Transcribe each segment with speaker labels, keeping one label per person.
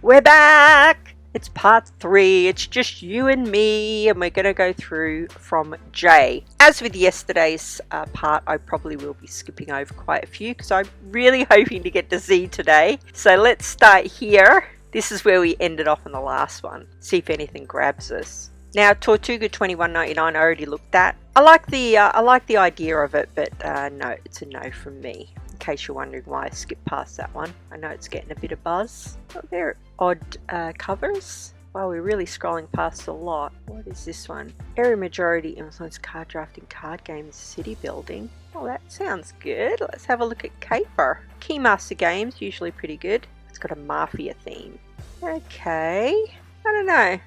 Speaker 1: We're back! It's part 3. It's just you and me, and we're going to go through from J. As with yesterday's part, I probably will be skipping over quite a few because I'm really hoping to get to Z today. So let's start here. This is where we ended off in the last one. See if anything grabs us. Now, Tortuga 21.99 I already looked at. I like the idea of it, but no, it's a no from me. In case you're wondering why I skipped past that one. I know it's getting a bit of buzz. Oh, they're odd covers. Wow, we're really scrolling past a lot. What is this one? Area majority influence card drafting card games city building. Oh, that sounds good. Let's have a look at Caper. Keymaster games, usually pretty good. It's got a mafia theme. Okay. I don't know.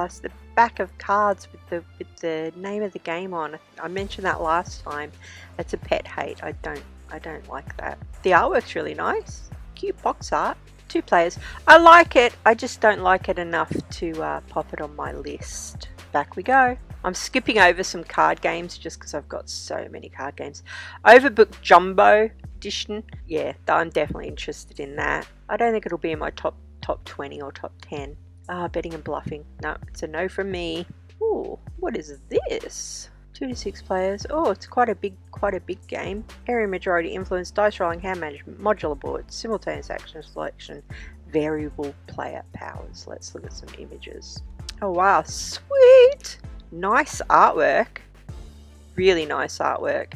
Speaker 1: It's the back of cards with the name of the game on. I mentioned that last time. It's a pet hate. I don't like that. The artwork's really nice. Cute box art. 2 players. I like it. I just don't like it enough to pop it on my list. Back we go. I'm skipping over some card games just because I've got so many card games. Overbooked Jumbo Edition. Yeah, I'm definitely interested in that. I don't think it'll be in my top 20 or top 10. Betting and bluffing. No, it's a no from me. Ooh, what is this? 2 to 6 players. Oh, it's quite a big game. Area majority influence, dice rolling, hand management, modular board, simultaneous action selection, variable player powers. Let's look at some images. Oh wow, sweet! Nice artwork. Really nice artwork.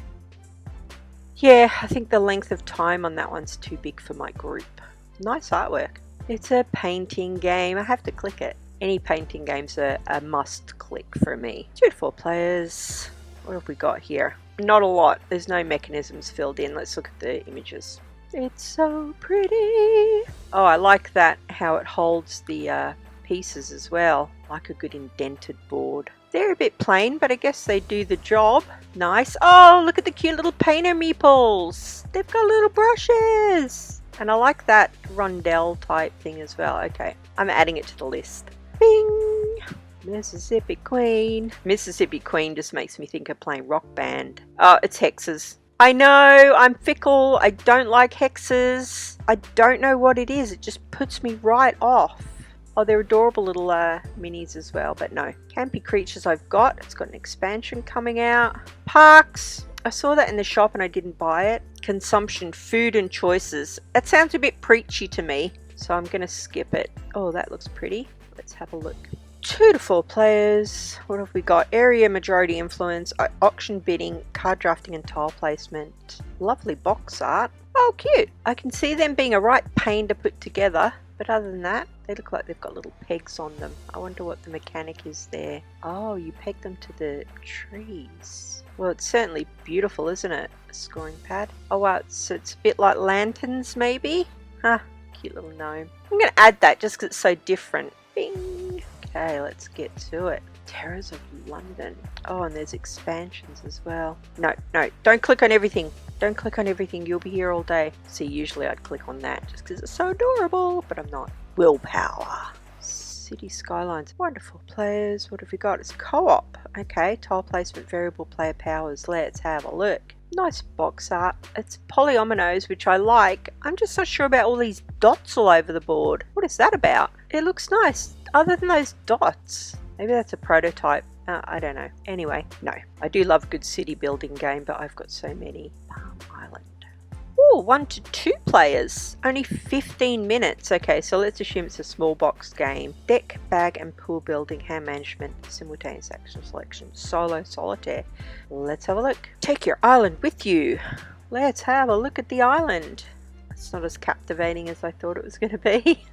Speaker 1: Yeah, I think the length of time on that one's too big for my group. Nice artwork. It's a painting game. I have to click it. Any painting games are a must click for me. 2 to 4 players. What have we got here? Not a lot. There's no mechanisms filled in. Let's look at the images. It's so pretty. Oh, I like that, how it holds the pieces as well. Like a good indented board. They're a bit plain, but I guess they do the job. Nice. Oh, look at the cute little painter meeples. They've got little brushes. And I like that rondelle type thing as well. Okay, I'm adding it to the list. Bing! Mississippi Queen. Mississippi Queen just makes me think of playing Rock Band. Oh, it's Hexes. I know, I'm fickle. I don't like Hexes. I don't know what it is. It just puts me right off. Oh, they're adorable little minis as well, but no. Campy Creatures I've got. It's got an expansion coming out. Parks. I saw that in the shop and I didn't buy it. Consumption, food and choices. That sounds a bit preachy to me, so I'm going to skip it. Oh, that looks pretty. Let's have a look. 2 to 4 players. What have we got? Area majority influence, auction bidding, card drafting and tile placement. Lovely box art. Oh, cute. I can see them being a right pain to put together. But other than that, they look like they've got little pegs on them. I wonder what the mechanic is there. Oh, you peg them to the trees. Well, it's certainly beautiful, isn't it? A scoring pad. Oh, wow, it's a bit like lanterns, maybe? Huh, cute little gnome. I'm going to add that just because it's so different. Bing! Okay, let's get to it. Terrors of London. Oh, and there's expansions as well. No, don't click on everything. Don't click on everything. You'll be here all day. See, usually I'd click on that just because it's so adorable, but I'm not. Willpower. City Skylines. Wonderful players. What have we got? It's co-op. Okay, tile placement, variable player powers. Let's have a look. Nice box art. It's polyominoes, which I like. I'm just not sure about all these dots all over the board. What is that about? It looks nice. Other than those dots. Maybe that's a prototype. I don't know. Anyway, no. I do love a good city building game, but I've got so many. Palm Island. Oh, 1 to 2 players. Only 15 minutes. Okay, so let's assume it's a small box game. Deck, bag and pool building, hand management, simultaneous action selection, solo, solitaire. Let's have a look. Take your island with you. Let's have a look at the island. It's not as captivating as I thought it was going to be.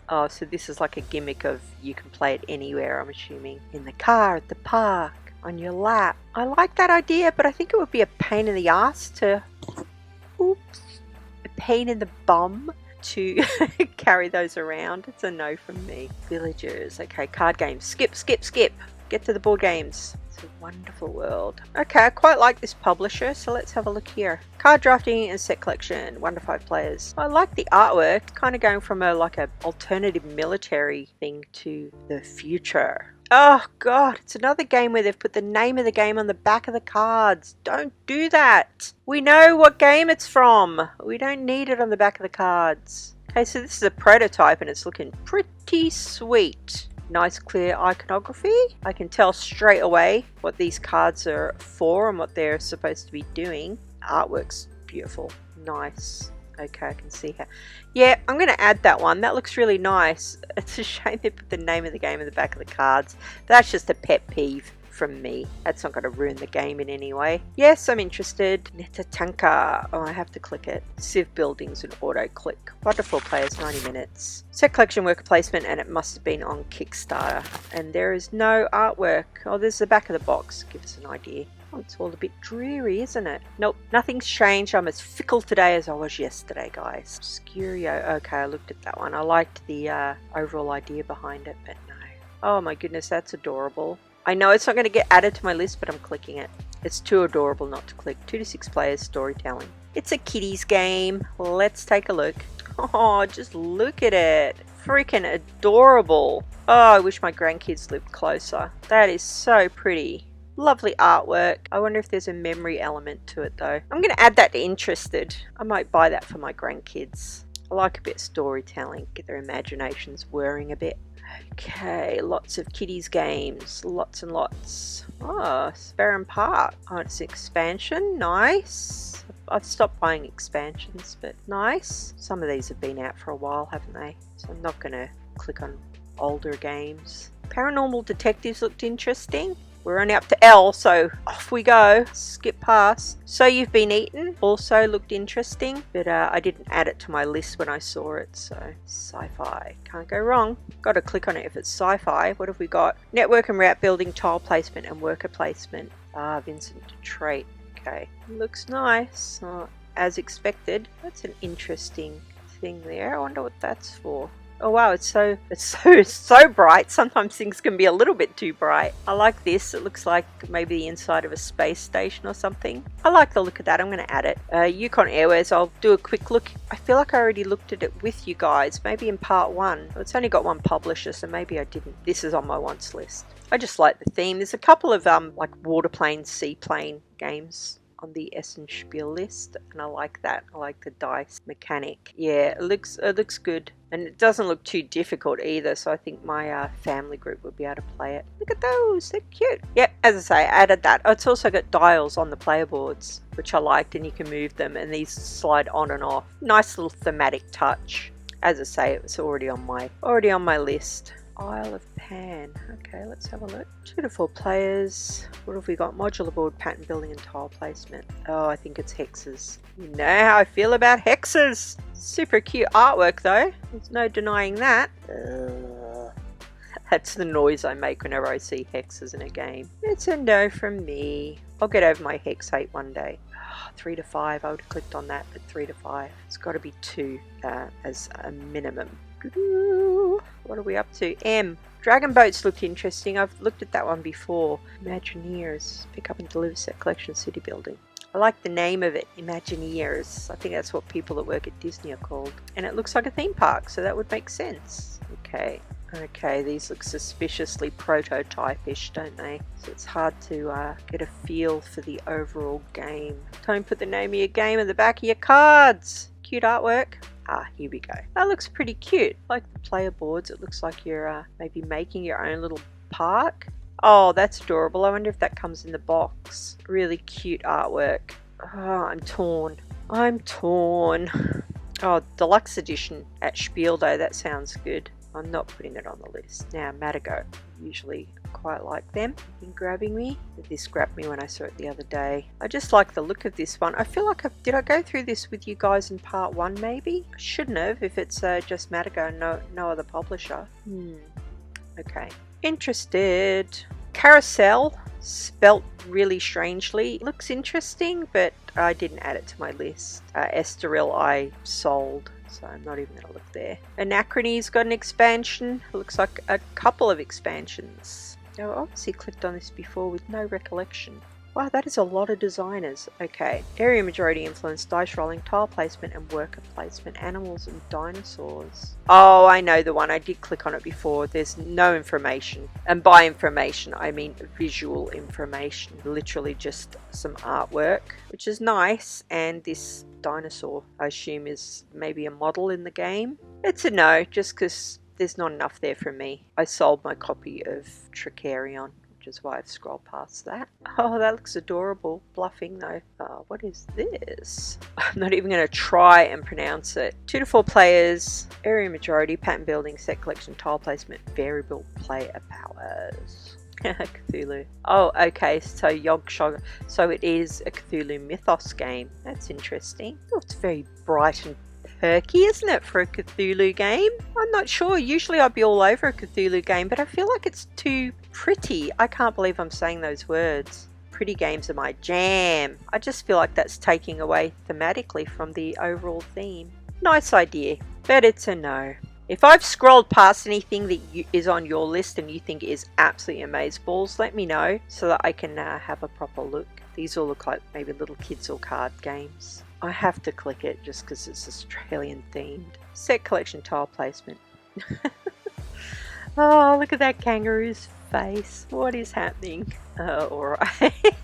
Speaker 1: Oh, so this is like a gimmick of you can play it anywhere, I'm assuming. In the car, at the park, on your lap. I like that idea, but I think it would be a pain in the ass to... Oops. A pain in the bum to carry those around. It's a no from me. Villagers. Okay, card games. Skip. Get to the board games. It's a wonderful world. Okay, I quite like this publisher, so let's have a look here. Card drafting and set collection. 1 to 5 players. I like the artwork. Kind of going from a alternative military thing to the future. Oh god, it's another game where they've put the name of the game on the back of the cards. Don't do that. We know what game it's from. We don't need it on the back of the cards. Okay, so this is a prototype and it's looking pretty sweet. Nice clear iconography. I can tell straight away what these cards are for and what they're supposed to be doing. Artwork's beautiful. Nice. Okay, I can see how. Yeah, I'm going to add that one. That looks really nice. It's a shame they put the name of the game in the back of the cards. That's just a pet peeve from me. That's not going to ruin the game in any way. Yes, I'm interested. Netatanka. Oh, I have to click it. Civ buildings and auto click. Wonderful players, 90 minutes. Set collection worker placement, and it must have been on Kickstarter. And there is no artwork. Oh, there's the back of the box. Give us an idea. Oh, it's all a bit dreary, isn't it? Nope, nothing's changed. I'm as fickle today as I was yesterday, guys. Scurio. Okay, I looked at that one. I liked the overall idea behind it, but no. Oh my goodness, that's adorable. I know it's not going to get added to my list, but I'm clicking it. It's too adorable not to click. 2 to 6 players, storytelling. It's a kiddies game. Let's take a look. Oh, just look at it. Freaking adorable. Oh, I wish my grandkids lived closer. That is so pretty. Lovely artwork. I wonder if there's a memory element to it though. I'm going to add that to interested. I might buy that for my grandkids. I like a bit of storytelling. Get their imaginations whirring a bit. Okay, lots of kiddies games. Lots and lots. Oh, Sparrow Park. Oh, it's an expansion. Nice. I've stopped buying expansions, but nice. Some of these have been out for a while, haven't they? So I'm not going to click on older games. Paranormal Detectives looked interesting. We're only up to L, so off we go. Skip past. So You've Been Eaten also looked interesting, but I didn't add it to my list when I saw it, so sci-fi. Can't go wrong. Got to click on it if it's sci-fi. What have we got? Network and route building, tile placement, and worker placement. Ah, Vincent Trait. Okay. Looks nice. As expected. That's an interesting thing there. I wonder what that's for. Oh wow, it's so bright. Sometimes things can be a little bit too bright. I like this. It looks like maybe the inside of a space station or something. I like the look of that. I'm going to add it. Yukon Airways, I'll do a quick look. I feel like I already looked at it with you guys, maybe in part 1. It's only got one publisher, so maybe I didn't. This is on my wants list. I just like the theme. There's a couple of like waterplane, seaplane games on the Essen Spiel list, and I like that. I like the dice mechanic. Yeah, it looks good, and it doesn't look too difficult either, so I think my family group would be able to play it. Look at those, they're cute. Yep, as I say, I added that. Oh, it's also got dials on the player boards, which I liked, and you can move them, and these slide on and off. Nice little thematic touch. As I say, it was already on my list. Isle of Pan. Okay, let's have a look. 2 to 4 players. What have we got? Modular board, pattern building, and tile placement. Oh, I think it's Hexes. You know how I feel about Hexes. Super cute artwork though. There's no denying that. That's the noise I make whenever I see Hexes in a game. It's a no from me. I'll get over my Hex hate one day. 3 to 5. I would have clicked on that, but 3 to 5. It's got to be 2 as a minimum. What are we up to? M. Dragon Boats looked interesting. I've looked at that one before. Imagineers. Pick up and deliver set collection city building. I like the name of it, Imagineers. I think that's what people that work at Disney are called. And it looks like a theme park, so that would make sense. Okay, these look suspiciously prototype-ish, don't they? So it's hard to get a feel for the overall game. Don't put the name of your game in the back of your cards. Cute artwork. Here we go. That looks pretty cute. Like the player boards, it looks like you're maybe making your own little park. Oh, that's adorable. I wonder if that comes in the box. Really cute artwork. Oh, I'm torn. Oh, deluxe edition at Spiel though, that sounds good. I'm not putting it on the list. Now, Matago. Usually quite like them. Been grabbing me. This grabbed me when I saw it the other day. I just like the look of this one. I feel like did I go through this with you guys in part 1 maybe? I shouldn't have if it's just Matago and no other publisher. Okay. Interested. Carousel. Spelt really strangely. Looks interesting, but I didn't add it to my list. Estoril I sold, so I'm not even going to look there. Anachrony's got an expansion. Looks like a couple of expansions. I obviously clicked on this before with no recollection. Wow, that is a lot of designers. Okay. Area majority influence, dice rolling, tile placement and worker placement, animals and dinosaurs. Oh, I know the one. I did click on it before. There's no information. And by information, I mean visual information. Literally just some artwork, which is nice. And this dinosaur, I assume, is maybe a model in the game. It's a no, just because there's not enough there for me. I sold my copy of Tricarion, which is why I've scrolled past that. Oh, that looks adorable. Bluffing though. What is this? I'm not even going to try and pronounce it. 2 to 4 players, area majority, pattern building, set collection, tile placement, variable player powers. Cthulhu. Oh, okay, so Yogg-Shogg. So it is a Cthulhu Mythos game. That's interesting. Oh, it's very bright and perky, isn't it, for a Cthulhu game? I'm not sure. Usually I'd be all over a Cthulhu game, but I feel like it's too pretty. I can't believe I'm saying those words. Pretty games are my jam. I just feel like that's taking away thematically from the overall theme. Nice idea, but it's a no. If I've scrolled past anything that is on your list and you think is absolutely amazeballs, let me know so that I can have a proper look. These all look like maybe little kids or card games. I have to click it just because it's Australian themed. Set collection, tile placement. Oh, look at that kangaroo's face. What is happening? Alright.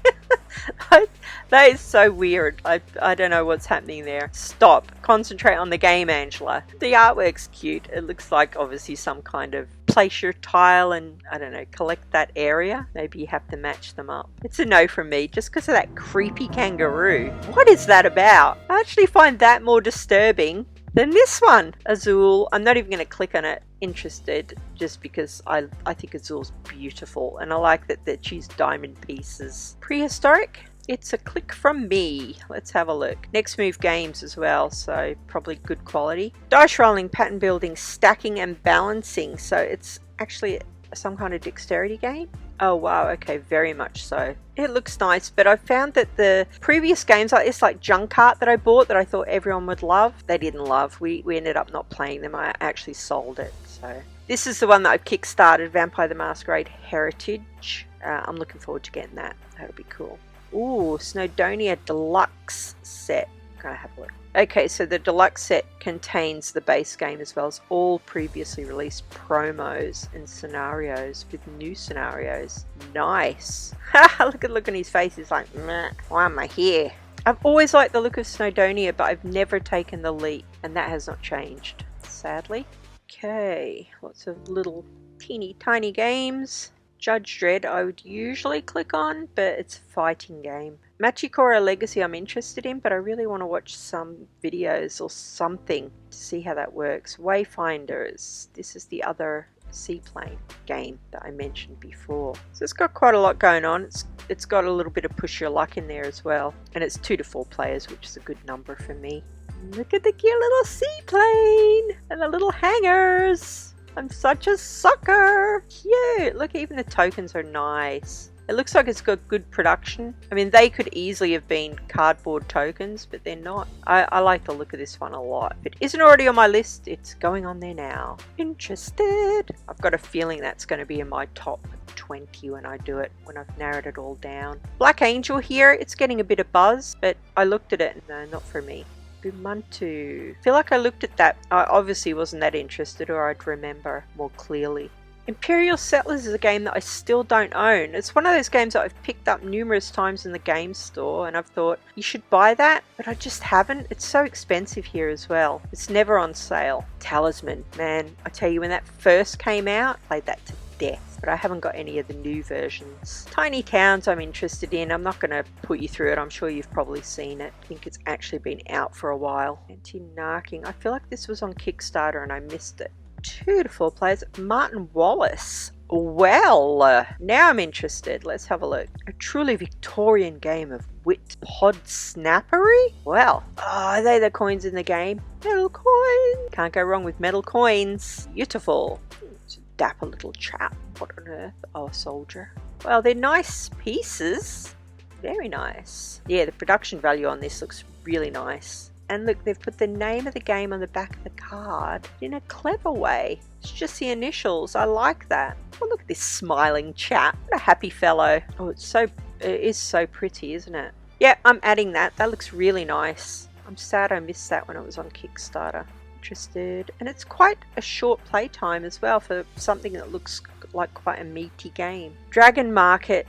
Speaker 1: That is so weird. I don't know what's happening there. Stop. Concentrate on the game, Angela. The artwork's cute. It looks like obviously some kind of place your tile and, I don't know, collect that area. Maybe you have to match them up. It's a no from me just because of that creepy kangaroo. What is that about? I actually find that more disturbing than this one. Azul. I'm not even going to click on it. Interested just because I think Azul's beautiful and I like that she's diamond pieces. Prehistoric. It's a click from me. Let's have a look. Next Move Games as well, so probably good quality. Dice rolling, pattern building, stacking and balancing. So it's actually some kind of dexterity game. Oh wow, okay, very much so. It looks nice, but I found that the previous games like this, like Junkart that I bought that I thought everyone would love, they didn't love. We ended up not playing them. I actually sold it. So this is the one that I've kickstarted, Vampire the Masquerade Heritage. I'm looking forward to getting that. That'll be cool. Ooh, Snowdonia Deluxe Set. Gonna have a look. Okay, so the deluxe set contains the base game as well as all previously released promos and scenarios with new scenarios. Nice. Look at his face. He's like, meh, why am I here? I've always liked the look of Snowdonia, but I've never taken the leap, and that has not changed, sadly. Okay, lots of little teeny tiny games. Judge Dredd I would usually click on, but it's a fighting game. Machikora Legacy I'm interested in, but I really want to watch some videos or something to see how that works. Wayfinders, this is the other seaplane game that I mentioned before. So it's got quite a lot going on. It's got a little bit of push your luck in there as well. And it's 2 to 4 players, which is a good number for me. Look at the cute little seaplane and the little hangers. I'm such a sucker. Cute. Look, even the tokens are nice. It looks like it's got good production. I mean, they could easily have been cardboard tokens, but they're not. I like the look of this one a lot. If it isn't already on my list, it's going on there now. Interested. I've got a feeling that's going to be in my top 20 when I do it, when I've narrowed it all down. Black Angel here, it's getting a bit of buzz, but I looked at it and no, not for me. Bumantu. I feel like I looked at that. I obviously wasn't that interested, or I'd remember more clearly. Imperial Settlers is a game that I still don't own. It's one of those games that I've picked up numerous times in the game store and I've thought, you should buy that, but I just haven't. It's so expensive here as well. It's never on sale. Talisman, man, I tell you, when that first came out, I played that to death, but I haven't got any of the new versions. Tiny Towns I'm interested in. I'm not going to put you through it. I'm sure you've probably seen it. I think it's actually been out for a while. Anti-Narking. I feel like this was on Kickstarter and I missed it. 2 to 4 players. Martin Wallace. Well, now I'm interested. Let's have a look. A truly Victorian game of wit. Pod snappery? Well, are they the coins in the game? Metal coins. Can't go wrong with metal coins. Beautiful. It's a dapper little chap. What on earth? Oh, a soldier. Well, they're nice pieces. Very nice. Yeah, the production value on this looks really nice. And look, they've put the name of the game on the back of the card in a clever way. It's just the initials. I like that. Oh, look at this smiling chap. What a happy fellow. Oh, it's so It is so pretty, isn't it? Yeah, I'm adding that. That looks really nice. I'm sad I missed that when it was on Kickstarter. Interested. And it's quite a short playtime as well for something that looks like quite a meaty game. Dragon Market.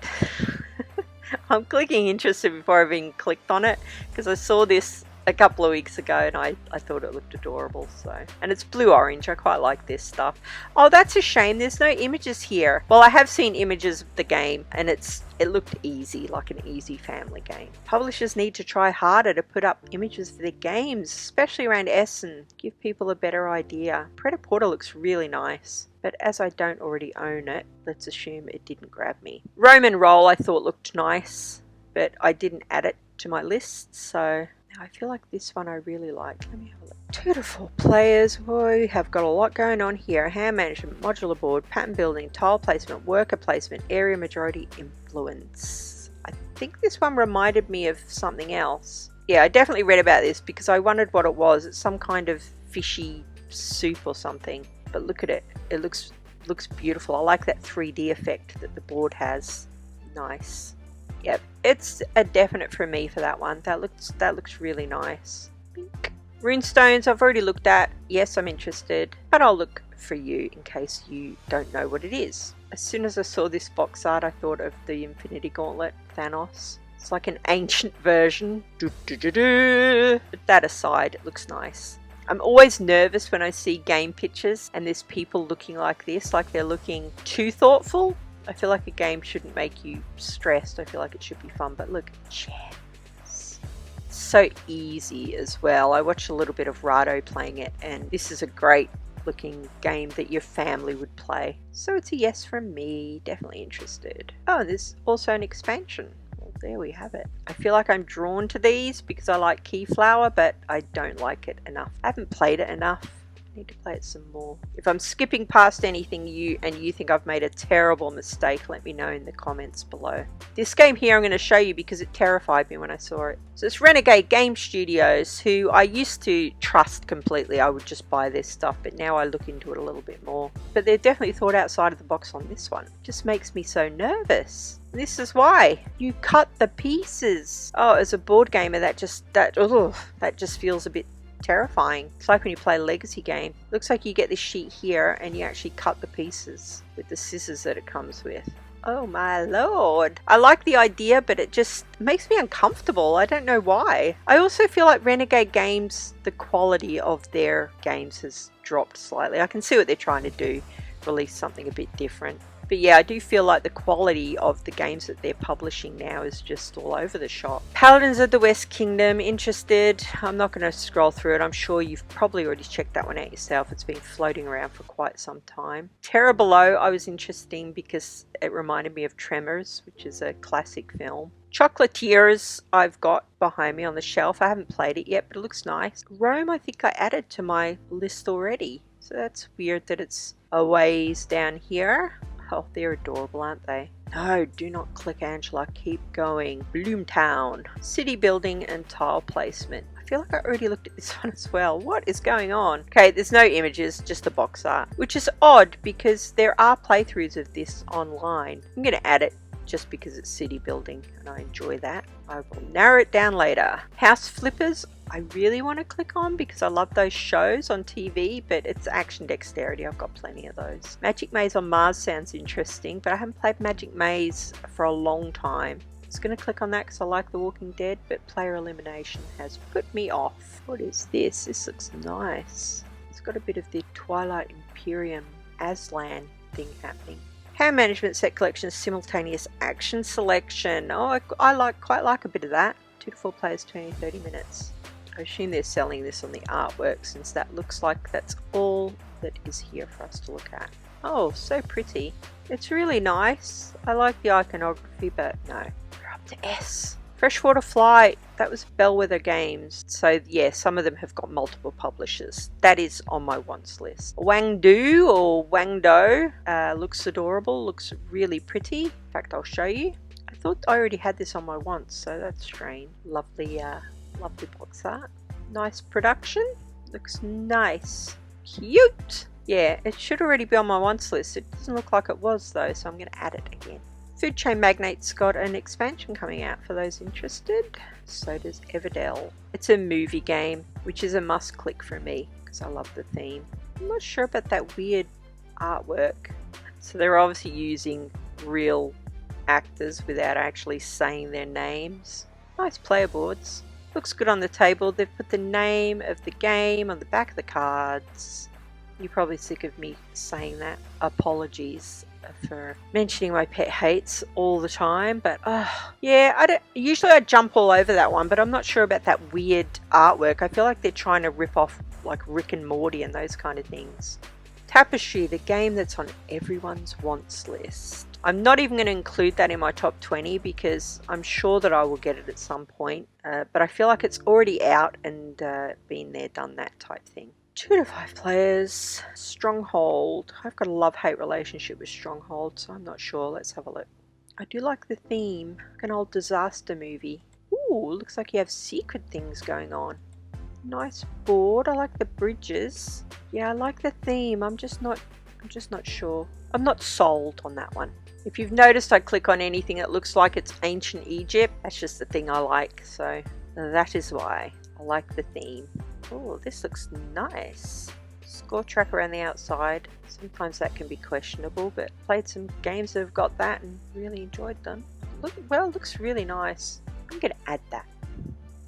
Speaker 1: I'm clicking interested before I've even clicked on it because I saw this a couple of weeks ago and I thought it looked adorable. So, and it's blue orange. I quite like this stuff. Oh, that's a shame there's no images here. Well, I have seen images of the game and it looked easy, like an easy family game. Publishers need to try harder to put up images for their games, especially around Essen. Give people a better idea. Pret-a-Porter looks really nice, but as I don't already own it, let's assume it didn't grab me. Roman Roll I thought looked nice, but I didn't add it to my list, so I feel like this one I really like. Let me have a look. 2 to 4 players. We have got a lot going on here. Hand management, modular board, pattern building, tile placement, worker placement, area majority influence. I think this one reminded me of something else. Yeah, I definitely read about this because I wondered what it was. It's some kind of fishy soup or something. But look at it. It looks beautiful. I like that 3D effect that the board has. Nice. Yep, it's a definite for me for that one. That looks really nice. Bink. Rune Stones I've already looked at. Yes, I'm interested, but I'll look for you in case you don't know what it is. As soon as I saw this box art, I thought of the Infinity Gauntlet, Thanos. It's like an ancient version. But that aside, it looks nice. I'm always nervous when I see game pictures and there's people looking like this, like they're looking too thoughtful. I feel like a game shouldn't make you stressed. I feel like it should be fun. But look, chance. So easy as well. I watched a little bit of Rado playing it, and this is a great looking game that your family would play. So it's a yes from me. Definitely interested. Oh, there's also an expansion. Well, there we have it. I feel like I'm drawn to these because I like Keyflower, but I don't like it enough. I haven't played it enough. Need to play it some more. If I'm skipping past anything you think I've made a terrible mistake, let me know in the comments below. This game here I'm going to show you because it terrified me when I saw it. So it's Renegade Game Studios, who I used to trust completely. I would just buy their stuff, but now I look into it a little bit more. But they've definitely thought outside of the box on this one. It just makes me so nervous. This is why. You cut the pieces. Oh, as a board gamer, that just feels a bit terrifying. It's like when you play a legacy game. Looks like you get this sheet here and you actually cut the pieces with the scissors that it comes with. Oh my lord. I like the idea, but it just makes me uncomfortable. I don't know why. I also feel like Renegade games, the quality of their games has dropped slightly. I can see what they're trying to do, release something a bit different. But yeah, I do feel like the quality of the games that they're publishing now is just all over the shop. Paladins of the West Kingdom, interested. I'm not going to scroll through it. I'm sure you've probably already checked that one out yourself. It's been floating around for quite some time. Terror Below I was interesting because it reminded me of Tremors, which is a classic film. Chocolatiers I've got behind me on the shelf. I haven't played it yet, but it looks nice. Rome I think I added to my list already. So that's weird that it's a ways down here. Oh, they're adorable, aren't they? No, do not click, Angela. Keep going. Bloomtown. City building and tile placement. I feel like I already looked at this one as well. What is going on? Okay, there's no images, just the box art. Which is odd because there are playthroughs of this online. I'm going to add it just because it's city building and I enjoy that. I will narrow it down later. House Flippers, I really want to click on because I love those shows on TV, but it's action dexterity. I've got plenty of those. Magic Maze on Mars sounds interesting, but I haven't played Magic Maze for a long time. I was going to click on that because I like The Walking Dead, but player elimination has put me off. What is this? This looks nice. It's got a bit of the Twilight Imperium Aslan thing happening. Hand management set collection, simultaneous action selection. Oh, I quite like a bit of that. 2 to 4 players, 20-30 minutes. I assume they're selling this on the artwork since that looks like that's all that is here for us to look at. Oh, so pretty. It's really nice. I like the iconography, but no. We're up to S. Freshwater Fly, that was Bellwether Games. So yeah, some of them have got multiple publishers. That is on my wants list. Wangdo or Wangdo looks adorable, looks really pretty. In fact, I'll show you. I thought I already had this on my wants, so that's strange. Lovely, lovely box art. Nice production. Looks nice. Cute. Yeah, it should already be on my wants list. It doesn't look like it was though, so I'm going to add it again. Food Chain Magnate's got an expansion coming out for those interested. So does Everdell. It's a movie game, which is a must click for me because I love the theme. I'm not sure about that weird artwork. So they're obviously using real actors without actually saying their names. Nice player boards. Looks good on the table. They've put the name of the game on the back of the cards. You're probably sick of me saying that. Apologies for mentioning my pet hates all the time, but yeah, usually I jump all over that one, but I'm not sure about that weird artwork. I feel like they're trying to rip off like Rick and Morty and those kind of things. Tapestry, the game that's on everyone's wants list. I'm not even going to include that in my top 20 because I'm sure that I will get it at some point, but I feel like it's already out and been there, done that type thing. 2 to 5 players. Stronghold. I've got a love-hate relationship with Stronghold, so I'm not sure. Let's have a look. I do like the theme. Like an old disaster movie. Ooh, looks like you have secret things going on. Nice board. I like the bridges. Yeah, I like the theme. I'm just not sure. I'm not sold on that one. If you've noticed, I click on anything that looks like it's ancient Egypt. That's just the thing I like. So that is why I like the theme. Oh, this looks nice. Score track around the outside. Sometimes that can be questionable, but played some games that have got that and really enjoyed them. Looks really nice. I'm going to add that.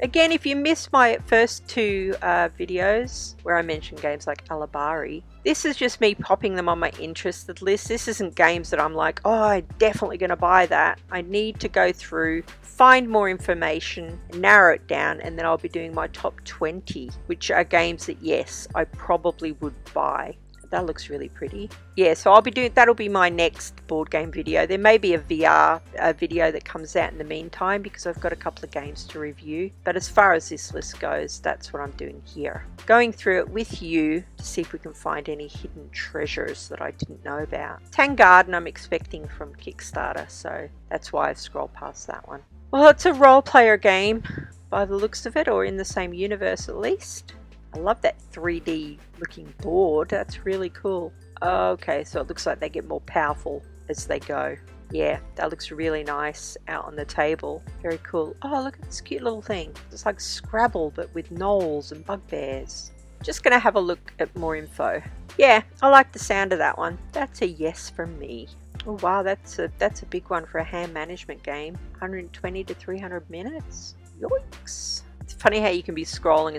Speaker 1: Again, if you missed my first 2 videos where I mentioned games like Alabari, this is just me popping them on my interested list. This isn't games that I'm like, oh, I'm definitely going to buy that. I need to go through, find more information, narrow it down, and then I'll be doing my top 20, which are games that, yes, I probably would buy. That looks really pretty. Yeah, so I'll be doing, that'll be my next board game video. There may be a VR video that comes out in the meantime because I've got a couple of games to review. But as far as this list goes, that's what I'm doing here. Going through it with you to see if we can find any hidden treasures that I didn't know about. Tang Garden I'm expecting from Kickstarter, so that's why I've scrolled past that one. Well, it's a role player game by the looks of it, or in the same universe at least. I love that 3D looking board. That's really cool. Okay, so it looks like they get more powerful as they go. Yeah, that looks really nice out on the table. Very cool. Oh, look at this cute little thing. It's like Scrabble, but with gnolls and bugbears. Just gonna have a look at more info. Yeah, I like the sound of that one. That's a yes from me. Oh wow, that's a big one for a hand management game. 120 to 300 minutes. Yoinks. It's funny how you can be scrolling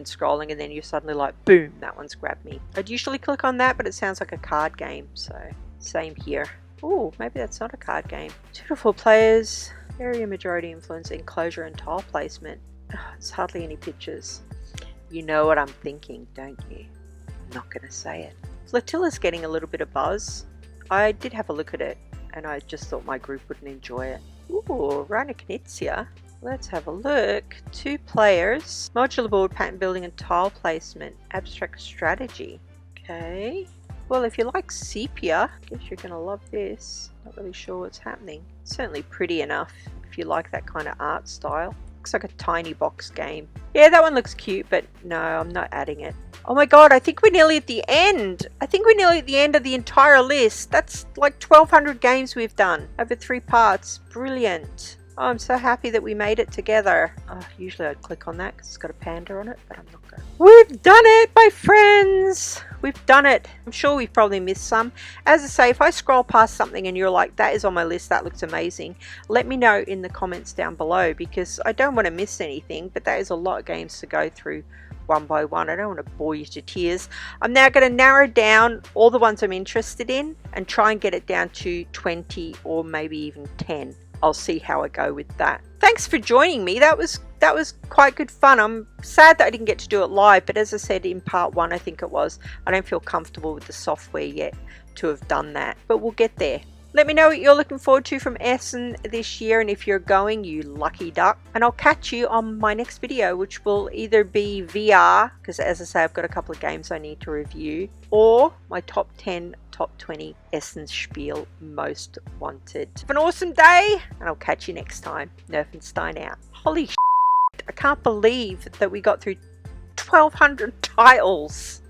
Speaker 1: and then you're suddenly like, boom, that one's grabbed me. I'd usually click on that, but it sounds like a card game, so same here. Oh, maybe that's not a card game. 2 to 4 players, area majority influence, enclosure and tile placement. Oh, there's hardly any pictures. You know what I'm thinking, don't you? I'm not going to say it. Flotilla's getting a little bit of buzz. I did have a look at it, and I just thought my group wouldn't enjoy it. Ooh, Renegade. Let's have a look. 2 players, modular board, pattern building and tile placement, abstract strategy. Okay. Well, if you like sepia, I guess you're going to love this. Not really sure what's happening. It's certainly pretty enough if you like that kind of art style. Looks like a tiny box game. Yeah, that one looks cute, but no, I'm not adding it. Oh my god, I think we're nearly at the end. I think we're nearly at the end of the entire list. That's like 1,200 games we've done over 3 parts. Brilliant. Oh, I'm so happy that we made it together. Oh, usually I'd click on that because it's got a panda on it, but I'm not going to. We've done it, my friends. We've done it. I'm sure we've probably missed some. As I say, if I scroll past something and you're like, that is on my list, that looks amazing, let me know in the comments down below because I don't want to miss anything, but that is a lot of games to go through one by one. I don't want to bore you to tears. I'm now going to narrow down all the ones I'm interested in and try and get it down to 20 or maybe even 10. I'll see how I go with that. Thanks for joining me. That was quite good fun. I'm sad that I didn't get to do it live, but as I said in part 1, I think it was, I don't feel comfortable with the software yet to have done that, but we'll get there. Let me know what you're looking forward to from Essen this year, and if you're going, you lucky duck. And I'll catch you on my next video, which will either be VR, because as I say, I've got a couple of games I need to review, or my top 10, top 20 Essen Spiel most wanted. Have an awesome day, and I'll catch you next time. Nerfenstein out. Holy shit, I can't believe that we got through 1,200 titles.